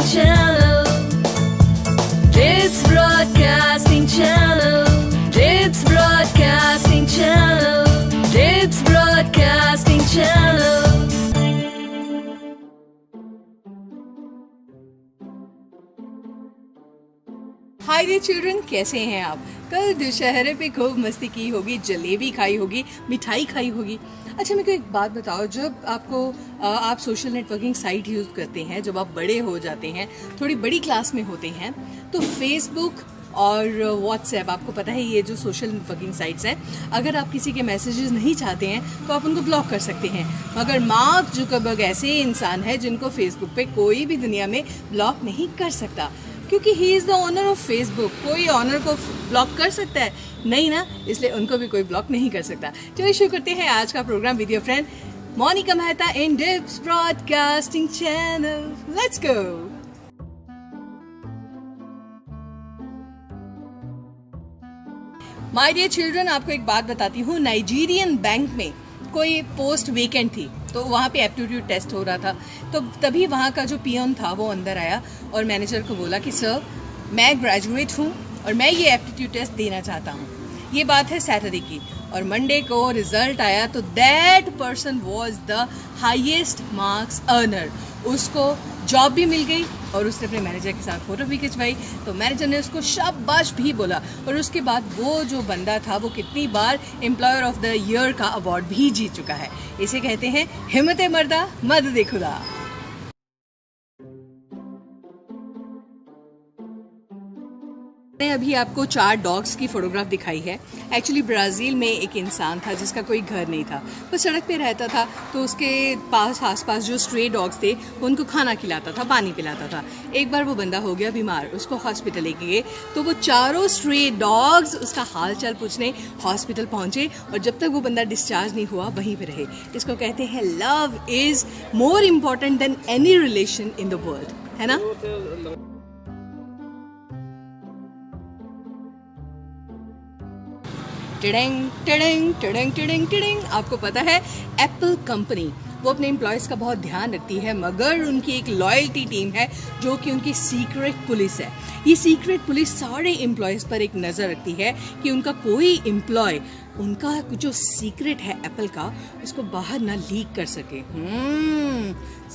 Channel. It's Broadcasting Channel. It's Broadcasting Channel. It's Broadcasting Channel. हाय रे children, कैसे हैं आप? कल दशहरे पे खूब मस्ती की होगी, जलेबी खाई होगी, मिठाई खाई होगी। अच्छा, मेरे को एक बात बताओ, जब आप सोशल नेटवर्किंग साइट यूज़ करते हैं, जब आप बड़े हो जाते हैं, थोड़ी बड़ी क्लास में होते हैं, तो फेसबुक और व्हाट्सएप, आपको पता है ये जो सोशल नेटवर्किंग साइट्स हैं, अगर आप किसी के मैसेजेस नहीं चाहते हैं तो आप उनको ब्लॉक कर सकते हैं। मगर मार्क जुकरबर्ग ऐसे इंसान है जिनको फेसबुक पे कोई भी दुनिया में ब्लॉक नहीं कर सकता, क्योंकि he is the owner of Facebook. कोई ऑनर को ब्लॉक कर सकता है? नहीं ना, इसलिए उनको भी कोई ब्लॉक नहीं कर सकता। चलिए शुरू करते हैं आज का program with your friend Monica Mehta in DIPS broadcasting channel. Let's go. My dear children, आपको एक बात बताती हूँ। नाइजीरियन बैंक में कोई पोस्ट वेकेंट थी, तो वहाँ पे एप्टीट्यूड टेस्ट हो रहा था। तो तभी वहाँ का जो पियन था वो अंदर आया और मैनेजर को बोला कि सर, मैं ग्रेजुएट हूँ और मैं ये एप्टीट्यूड टेस्ट देना चाहता हूँ। ये बात है सैटरडे की, और मंडे को रिजल्ट आया तो that person was the highest marks earner. उसको जॉब भी मिल गई और उसने अपने मैनेजर के साथ फोटो भी खिंचवाई, तो मैनेजर ने उसको शाबाश भी बोला। और उसके बाद वो जो बंदा था वो कितनी बार एम्प्लॉयर ऑफ द ईयर का अवार्ड भी जीत चुका है। इसे कहते हैं हिम्मत मर्दा मदद खुदा। मैंने अभी आपको 4 डॉग्स की फोटोग्राफ दिखाई है। एक्चुअली ब्राज़ील में एक इंसान था जिसका कोई घर नहीं था, वो सड़क पे रहता था, तो उसके आसपास जो स्ट्रे डॉग्स थे उनको खाना खिलाता था, पानी पिलाता था। एक बार वो बंदा हो गया बीमार, उसको हॉस्पिटल लेके गए, तो वो चारों स्ट्रे डॉग्स उसका हाल चाल पूछने हॉस्पिटल पहुंचे, और जब तक वो बंदा डिस्चार्ज नहीं हुआ वहीं पे रहे। इसको कहते हैं love is more important than any relation in the world, है ना? Tiding tiding tiding tiding tiding. आपको पता है एप्पल कंपनी वो अपने एम्प्लॉयज़ का बहुत ध्यान रखती है, मगर उनकी एक लॉयल्टी टीम है जो कि उनकी सीक्रेट पुलिस है। ये सीक्रेट पुलिस सारे एम्प्लॉयज़ पर एक नज़र रखती है कि उनका कोई एम्प्लॉय उनका जो सीक्रेट है एप्पल का, उसको बाहर ना लीक कर सके।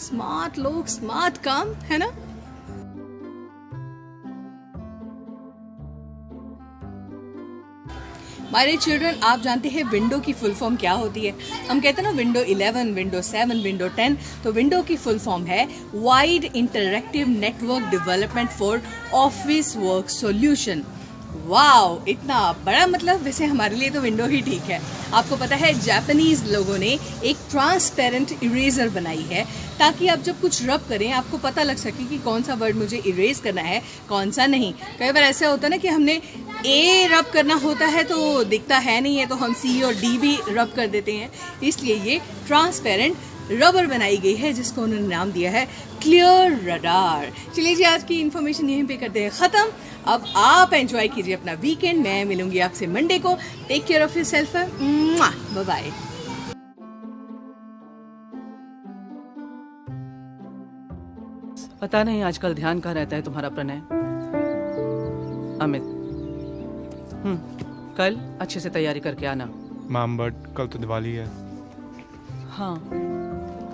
स्मार्ट लोग, स्मार्ट काम, है ना? हमारे चिल्ड्रन, आप जानते हैं विंडो की फुल फॉर्म क्या होती है? हम कहते हैं ना विंडो 11, विंडो 7, विंडो 10। तो विंडो की फुल फॉर्म है wide interactive network development for office work solution. Wow, इतना बड़ा मतलब! वैसे हमारे लिए तो विंडो ही ठीक है। आपको पता है जापानीज लोगों ने एक ट्रांसपेरेंट इरेजर बनाई है, ताकि आप जब कुछ रब करें आपको पता लग सके कि कौन सा वर्ड मुझे इरेज करना है, कौन सा नहीं। कई बार ऐसा होता है ना कि हमने ए रब करना होता है तो दिखता है नहीं है, तो हम सी और डी भी रब कर देते हैं। इसलिए ये ट्रांसपेरेंट रबर बनाई गई है जिसको उन्होंने नाम दिया है क्लियर रडार। चलिए जी, आज की इन्फॉर्मेशन यहीं पे करते हैं ख़त्म। अब आप एंजॉय कीजिए अपना वीकेंड। मैं मिलूंगी आपसे मंडे को। Take care of yourself. Bye bye. पता नहीं आजकल ध्यान कहाँ रहता है तुम्हारा प्रणय। अमित, कल अच्छे से तैयारी करके आना। मैम, बट कल तो दिवाली है। हाँ,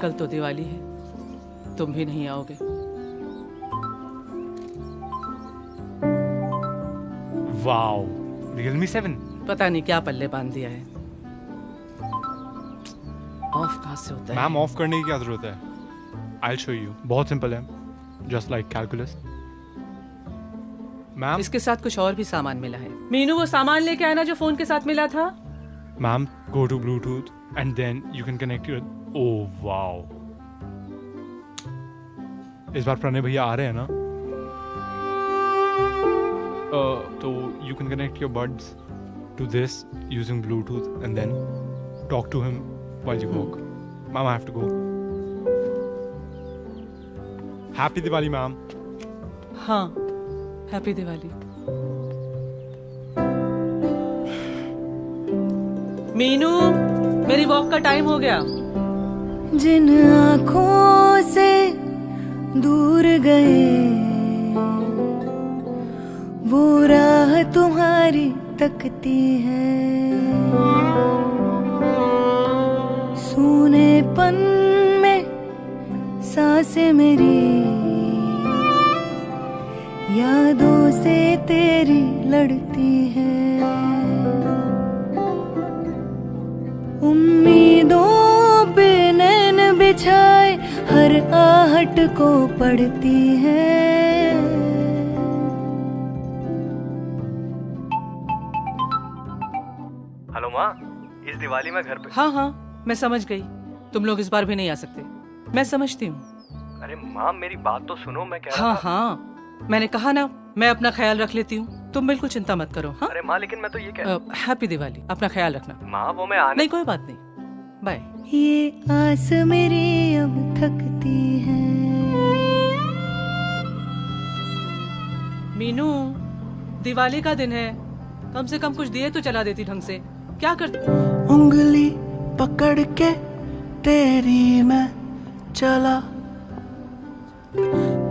कल तो दिवाली है, तुम भी नहीं आओगे। Wow, Realme 7। पता नहीं क्या पल्ले बांध दिया है। ऑफ कहाँ से होता है? मैम, ऑफ करने की क्या जरूरत है? I'll show you। बहुत सिंपल है, just like calculus। मैम, इसके साथ कुछ और भी सामान मिला है। मीनू, वो सामान लेके आना जो फोन के साथ मिला था। Ma'am, go to Bluetooth and then you can connect your। Oh wow। इस बार प्रणय भैया आ रहे हैं ना? तो you can connect your buds to this using Bluetooth and then talk to him while you walk। Ma'am, I have to go। Happy Diwali, ma'am। हाँ, happy Diwali. Meenu, मेरी walk का time हो गया। जिन आँखों से दूर गए तकती है, सूनेपन में सांसें मेरी यादों से तेरी लड़ती है, उम्मीदों पे नैन बिछाए हर आहट को पढ़ती है। हेलो माँ, इस दिवाली में घर पे। हाँ, मैं समझ गई। तुम लोग इस बार भी नहीं आ सकते, मैं समझती हूँ। अरे माँ, मेरी बात तो सुनो, मैं कह रहा था। हाँ, मैंने कहा ना, मैं अपना ख्याल रख लेती हूँ, तुम बिल्कुल चिंता मत करो। हाँ, अरे माँ, लेकिन मैं तो ये कह हैप्पी दिवाली, अपना ख्याल रखना। माँ, वो मैं आने। नहीं, कोई बात नहीं, बाय। ये आस मेरी अब थकती है। मीनू, दिवाली का दिन है, कम से कम कुछ दिए तो चला देती ढंग से। क्या करती? उंगली पकड़ के तेरी मैं चला,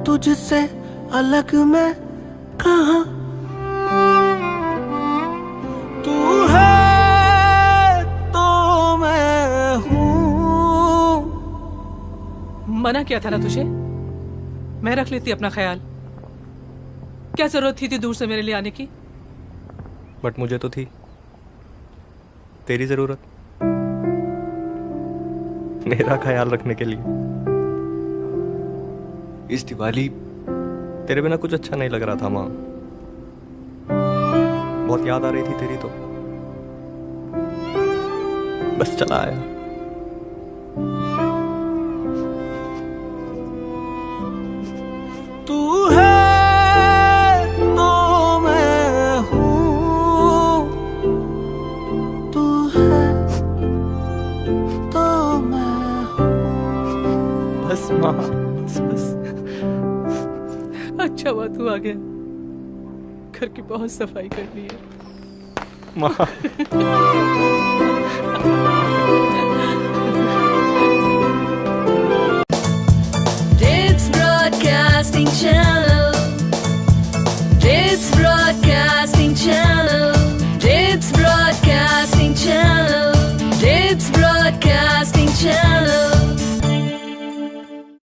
तुझसे अलग मैं कहाँ। तू है तो मैं हूँ। मना किया था ना तुझे, मैं रख लेती अपना ख्याल। क्या जरूरत थी दूर से मेरे लिए आने की? बट मुझे तो थी तेरी जरूरत, मेरा ख्याल रखने के लिए। इस दिवाली तेरे बिना कुछ अच्छा नहीं लग रहा था माँ, बहुत याद आ रही थी तेरी, तो बस चला आया। तू है तो मैं हूँ, तू है तो मैं हूँ। बस माँ, बस। अच्छा हुआ तू आ गया, घर की बहुत सफाई करनी है। माँ